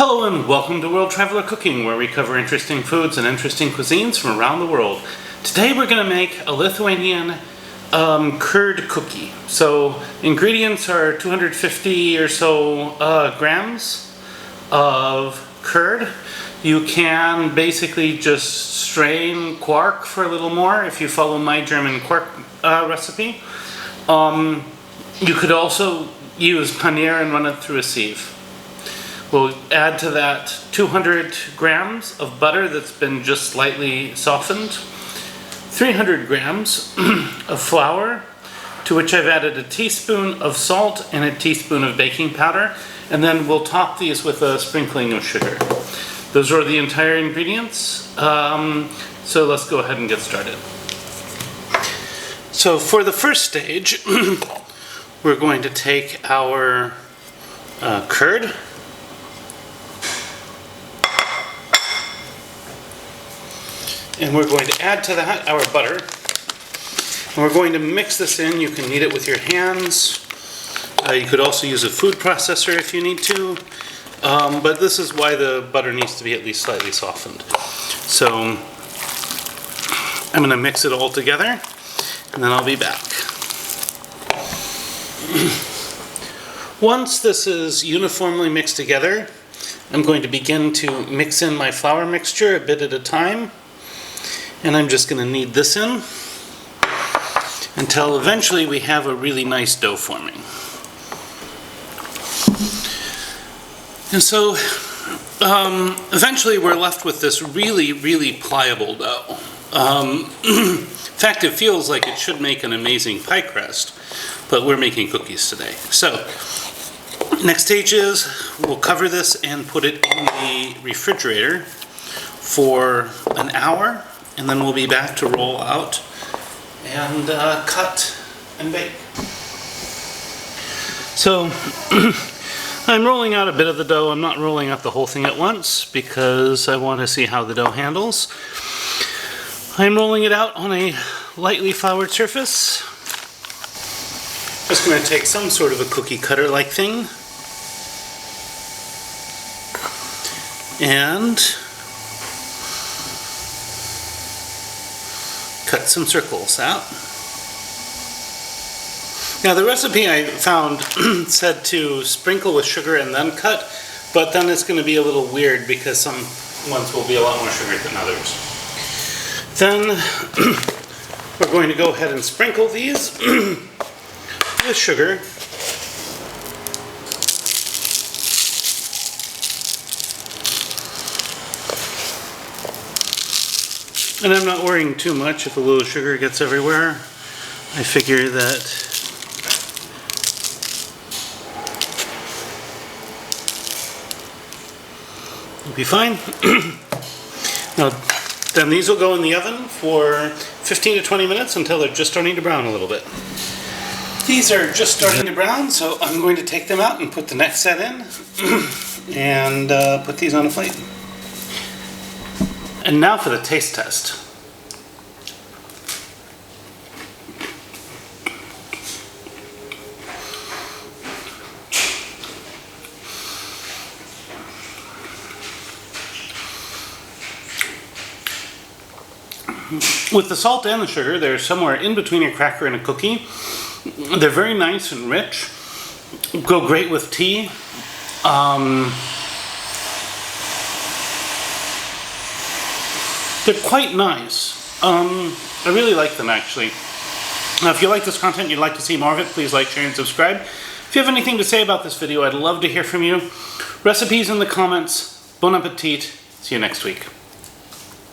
Hello and welcome to World Traveler Cooking, where we cover interesting foods and interesting cuisines from around the world. Today we're going to make a Lithuanian curd cookie. So ingredients are 250 or so grams of curd. You can basically just strain quark for a little more if you follow my German quark recipe. You could also use paneer and run it through a sieve. We'll add to that 200 grams of butter that's been just slightly softened, 300 grams of flour, to which I've added a teaspoon of salt and a teaspoon of baking powder, and then we'll top these with a sprinkling of sugar. Those are the entire ingredients, so let's go ahead and get started. So for the first stage, we're going to take our curd, and we're going to add to that our butter, and we're going to mix this in. You can knead it with your hands. You could also use a food processor if you need to, but this is why the butter needs to be at least slightly softened. So I'm going to mix it all together, and then I'll be back. Once this is uniformly mixed together, I'm going to begin to mix in my flour mixture a bit at a time. And I'm just going to knead this in until eventually we have a really nice dough forming. And so eventually we're left with this really pliable dough. In fact, it feels like it should make an amazing pie crust, but we're making cookies today. So next stage is we'll cover this and put it in the refrigerator for an hour. And then we'll be back to roll out and cut and bake. So I'm rolling out a bit of the dough. I'm not rolling out the whole thing at once because I want to see how the dough handles. I'm rolling it out on a lightly floured surface. Just going to take some sort of a cookie cutter like thing and cut some circles out. Now the recipe I found said to sprinkle with sugar and then cut, but then it's going to be a little weird because some ones will be a lot more sugar than others. Then we're going to go ahead and sprinkle these with sugar. And I'm not worrying too much if a little sugar gets everywhere. I figure that it'll be fine. Now, then these will go in the oven for 15 to 20 minutes until they're just starting to brown a little bit. These are just starting to brown, so I'm going to take them out and put the next set in and put these on a plate. And now for the taste test. With the salt and the sugar, they're somewhere in between a cracker and a cookie. They're very nice and rich. Go great with tea. They're quite nice. I really like them, actually. Now, if you like this content and you'd like to see more of it, please like, share, and subscribe. If you have anything to say about this video, I'd love to hear from you. Recipes in the comments. Bon appetit. See you next week.